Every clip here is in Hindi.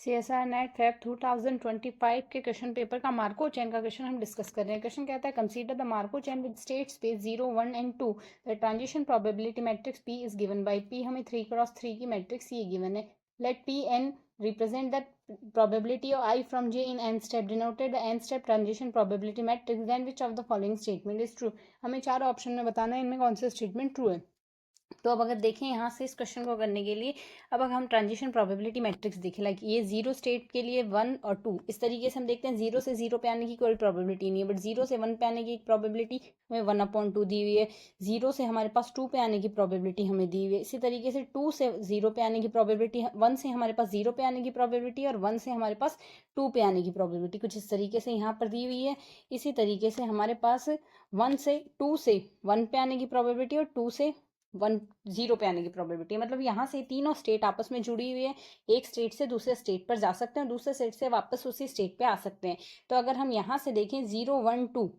CSR नेट फेब 2025 के क्वेश्चन पेपर का मार्को चेन का क्वेश्चन हम डिस्कस कर रहे हैं। क्वेश्चन कहता है consider the Markov chain with state space 0, 1 and 2। The transition probability matrix P is given by P, हमें 3x3 की मैट्रिक्स ये गिवन है। Let P n represent that probability of I from J in n step denoted the n step transition probability matrix, then which of the following statement is true। हमें चार ऑप्शन में बताना है इनमें कौन सा स्टेटमेंट ट्रू है। तो अब अगर देखें यहाँ से इस क्वेश्चन को करने के लिए, अब अगर हम ट्रांजिशन प्रोबेबिलिटी मैट्रिक्स देखें, लाइक ये 0 स्टेट के लिए 1 और 2, इस तरीके से हम देखते हैं 0 से 0 पे आने की कोई प्रोबेबिलिटी नहीं है, बट 0 से 1 पे आने की प्रोबेबिलिटी हमें 1/2 दी हुई है। 0 से हमारे पास 2 पे आने की प्रोबेबिलिटी हमें दी हुई है। इसी तरीके से 2 से 0 पे आने की प्रोबेबिलिटी, 1 से हमारे पास 0 पे आने की प्रोबेबिलिटी और 1 से हमारे पास 2 पे आने की प्रोबेबिलिटी कुछ इस तरीके से यहाँ पर दी हुई है। इसी तरीके से हमारे पास 1 से 2 से 1 पे आने की प्रोबेबिलिटी और 2 से 1 0 पे आने की प्रोबेबिलिटी, मतलब यहाँ से तीनों स्टेट आपस में जुड़ी हुई है। एक स्टेट से दूसरे स्टेट पर जा सकते हैं, दूसरे स्टेट से वापस उसी स्टेट पे आ सकते हैं। तो अगर हम यहाँ से देखें 0, 1, 2,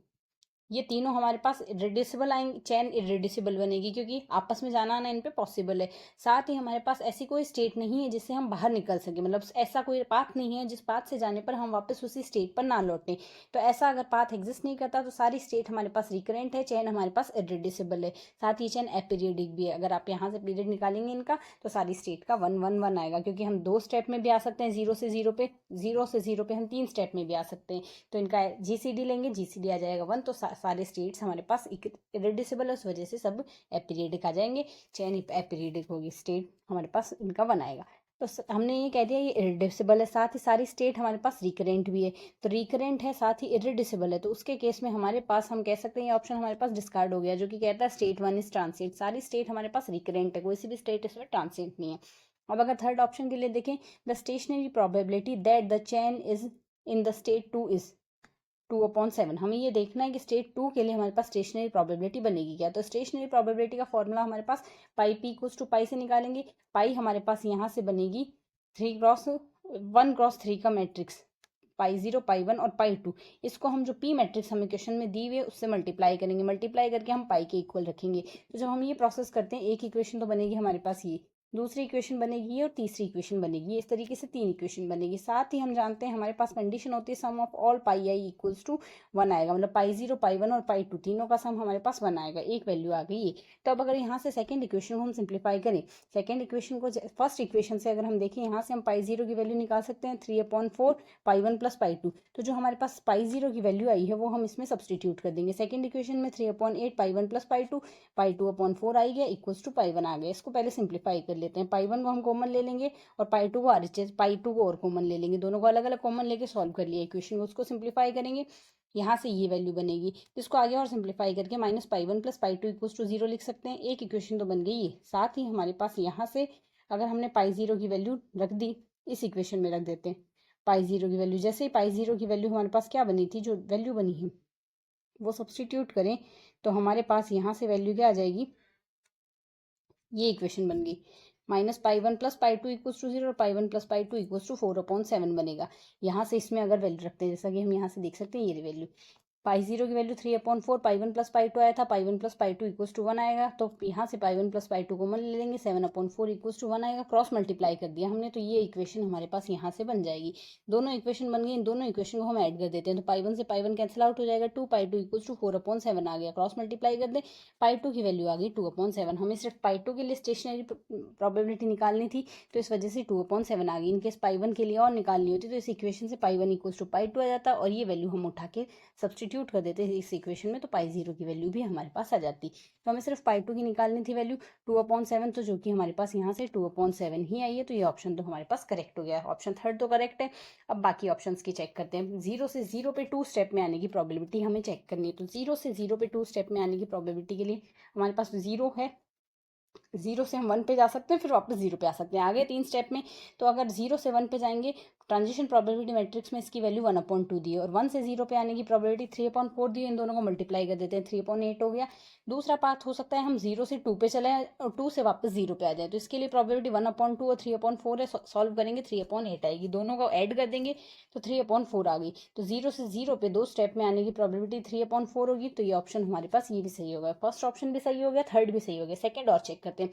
ये तीनों हमारे पास इरेड्यूसिबल आएंगे, चेन इरेड्यूसिबल बनेगी क्योंकि आपस में जाना आना इन पे पॉसिबल है। साथ ही हमारे पास ऐसी कोई स्टेट नहीं है जिससे हम बाहर निकल सके, मतलब ऐसा कोई पाथ नहीं है जिस पाथ से जाने पर हम वापस उसी स्टेट पर ना लौटें। तो ऐसा अगर पाथ एग्जिस्ट नहीं करता तो सारी स्टेट हमारे पास रिकरेंट है, चेन हमारे पास इरेड्यूसिबल है। साथ ही चेन अपीरियडिक भी है। अगर आप यहाँ से पीरियड निकालेंगे इनका तो सारी स्टेट का 1, 1, 1 आएगा, क्योंकि हम 2 स्टेप में भी आ सकते हैं। 0 से 0 पे, 0 से 0 पे हम 3 स्टेप में भी आ सकते हैं। तो इनका GCD लेंगे, GCD आ जाएगा 1। तो सारे स्टेट्स हमारे पास इरेड्यूसिबल है, उस वजह से सब एपीरियडिक आ जाएंगे। चेन एपीरियडिक होगी, स्टेट हमारे पास इनका 1 आएगा। तो हमने ये कह दिया ये इरेड्यूसिबल है, साथ ही सारी स्टेट हमारे पास रिकरेंट भी है। तो रिकरेंट है साथ ही इरेड्यूसिबल है, तो उसके केस में हमारे पास हम कह सकते हैं ये ऑप्शन हमारे पास डिस्कार्ड हो गया, जो कि कहता है स्टेट 1 इज ट्रांसिएंट। सारी स्टेट हमारे पास रिकरेंट है, कोई सी भी स्टेट इसमें ट्रांसिएंट नहीं है। अब अगर थर्ड ऑप्शन के लिए देखें, the stationary probability that the chain is in the state 2 is 2/7। हमें ये देखना है कि स्टेट 2 के लिए हमारे पास स्टेशनरी प्रोबेबिलिटी बनेगी क्या। तो स्टेशनरी प्रोबेबिलिटी का फॉर्मूला हमारे पास पाई P इक्वल्स टू पाई से निकालेंगे। पाई हमारे पास यहाँ से बनेगी 1x3 का मैट्रिक्स, पाई 0, पाई 1 और पाई 2। इसको हम जो P मैट्रिक्स हमें क्वेश्चन में दी हुई है उससे मल्टीप्लाई करेंगे, मल्टीप्लाई करके हम पाई के इक्वल रखेंगे। तो जब हम ये प्रोसेस करते हैं, एक इक्वेशन तो बनेगी हमारे पास ये, दूसरी इक्वेशन बनेगी और तीसरी इक्वेशन बनेगी, इस तरीके से 3 इक्वेशन बनेगी। साथ ही हम जानते हैं हमारे पास कंडीशन होती है sum of all pi i equals to 1 आएगा, मतलब पाई 0, पाई 1 और पाई 2 तीनों का सम हमारे पास 1 आएगा। एक वैल्यू आ गई ये। तो अब अगर यहाँ से सेकंड इक्वेशन को हम सिंप्लीफाई करें, सेकंड इक्वेशन को फर्स्ट इक्वेशन से अगर हम देखें, यहाँ से हम पाई 0 की वैल्यू निकाल सकते हैं 3/4 पाई 1 प्लस पाई 2। तो जो हमारे पास पाई 0 की वैल्यू आई है वो हम इसमें सब्सटीट्यूट कर देंगे। सेकंड इक्वेशन में 3/8 पाई 1 प्लस पाई 2, पाई 2/4 आई गया इक्वल्स टू पाई 1 आ गया। इसको पहले सिंप्लीफाई कर लेते हैं। पाई 1 को हम कॉमन ले लेंगे और पाई 2 को RHS, पाई 2 को और कॉमन ले लेंगे। दोनों को अलग अलग कॉमन लेके सॉल्व कर लिया इक्वेशन को, उसको सिंप्लीफाई करेंगे। यहाँ से ये वैल्यू बनेगी, जिसको आगे और सिंप्लीफाई करके minus pi 1 plus pi 2 equals to 0 लिख सकते हैं। एक इक्वेशन तो बन गई है। साथ ही हमारे पास यहाँ से अगर हमने पाई 0 की वैल्यू रख दी, इस इक्वेशन में रख देते हैं पाई 0 की वैल्यू। जैसे ही पाई 0 की वैल्यू हमारे पास क्या बनी थी, जो वैल्यू बनी है वो सब्सटीट्यूट करें तो हमारे पास यहाँ से वैल्यू क्या आ जाएगी, ये इक्वेशन बन गई। Minus pi 1 plus pi 2 equals to 0 और pi 1 plus pi 2 equals to 4/7 बनेगा। यहाँ से इसमें अगर वैल्यू रखते हैं, जैसा कि हम यहाँ से देख सकते हैं ये वैल्यू, पाई 0 की वैल्यू 3/4 पाई 1 प्लस पाई 2 आया था, पाई 1 प्लस पाई 2 इक्वल्स टू 1 आएगा। तो यहाँ से पाई 1 प्लस पाई 2 कॉमन ले लेंगे, 7/4 इक्वल्स टू 1 आएगा। क्रॉस मल्टीप्लाई कर दिया हमने, तो ये इक्वेशन हमारे पास यहाँ से बन जाएगी। दोनों इक्वेशन बन गई, इन दोनों इक्वेशन को हम ऐड कर देते हैं। तो पाई 1 से पाई 1 कैंसिल आउट हो जाएगा, 2 पाई 2 इक्वल्स टू 4/7 आ गया। क्रॉस मल्टीप्लाई कर दे, पाई 2 की वैल्यू आ गई 2/7। हमें सिर्फ पाई 2 के लिए स्टेशनरी प्रोबेबिलिटी निकालनी थी, तो इस वजह से 2/7 आ गई। इनकेस पाई 1 के लिए और निकालनी होती तो इस इक्वेशन से पाई 1 इक्वल्स टू पाई 2 आ जाता और ये वैल्यू हम उठा के सब्सटीट्यूट कर देते इस इक्वेशन में, तो पाई 0 की वैल्यू भी हमारे पास आ जाती। तो हमें सिर्फ पाई 2 की निकालनी थी वैल्यू 2/7, तो जो कि हमारे पास यहाँ से 2/7 ही आई है। तो ये ऑप्शन तो हमारे पास करेक्ट हो गया, ऑप्शन थर्ड तो करेक्ट है। अब बाकी ऑप्शंस की चेक करते हैं। 0 से 0 पे 2 स्टेप में आने की प्रोबेबिलिटी हमें चेक करनी है। तो 0 से 0 पे 2 स्टेप में आने की प्रोबेबिलिटी के लिए हमारे पास 0 है, 0 से हम 1 पे जा सकते हैं, फिर वापस 0 पे आ सकते हैं, आगे 3 स्टेप में। तो अगर 0 से 1 पे जाएंगे, ट्रांजिशन प्रोबेबिलिटी मैट्रिक्स में इसकी वैल्यू 1/2 दी है, और 1 से 0 पे आने की प्रोबेबिलिटी 3/4 दी है। इन दोनों को मल्टीप्लाई कर देते हैं, 3/8 हो गया। दूसरा पाथ हो सकता है हम 0 से 2 पे चले और 2 से वापस 0 पे आ जाए, तो इसके लिए प्रोबेबिलिटी 1/2 और 3/4 है। सॉल्व करेंगे 3/8 आएगी, दोनों को ऐड कर देंगे तो 3/4 आ गई। तो 0 से 0 पे 2 स्टेप में आने की प्रोबेबिलिटी 3/4 होगी। तो ये ऑप्शन हमारे पास ये भी सही हो गया, फर्स्ट ऑप्शन भी सही हो गया, थर्ड भी सही हो गया। सेकंड और चेक करते हैं।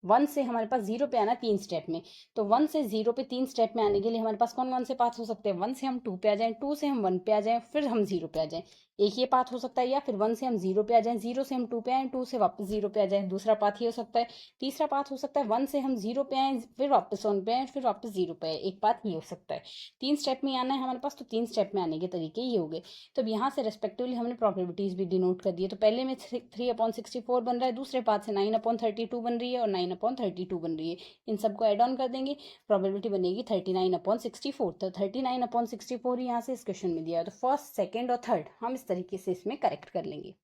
1 से हमारे पास 0 पे आना 3 स्टेप में, तो 1 से 0 पे 3 स्टेप में आने के लिए हमारे पास कौन कौन से पाथ हो सकते हैं? 1 से हम 2 पे आ जाएं, 2 से हम 1 पे आ जाएं, फिर हम 0 पे आ जाएं, एक ये पाथ हो सकता है। या फिर 1 से हम 0 पे आ जाएं, 0 से हम 2 पे आएं, 2 से वापस 0 पे आ जाएं, दूसरा पाथ ये हो सकता है। तीसरा पाथ हो सकता है 1 से हम 0 पे आएं, फिर वापस 1 पे आएं, फिर वापस 0 पे आए, एक पाथ ये हो सकता है। 3 स्टेप में आना है हमारे पास, तो 3 स्टेप में आने के तरीके ये हो गए। तो अब यहाँ से रेस्पेक्टिवली हमने प्रॉबिलिटीज भी डिनोट कर दिए। तो पहले में 3/64 बन रहा है, दूसरे पाथ से 9/32 बन रही है और 9/32 बन रही है। इन सबको ऐड ऑन कर देंगे, प्रोबेबिलिटी बनेगी 39/64। तो 39/64 यहाँ से इस क्वेश्चन में दिया है, तो फर्स्ट, सेकंड और थर्ड हम इस तरीके से इसमें करेक्ट कर लेंगे।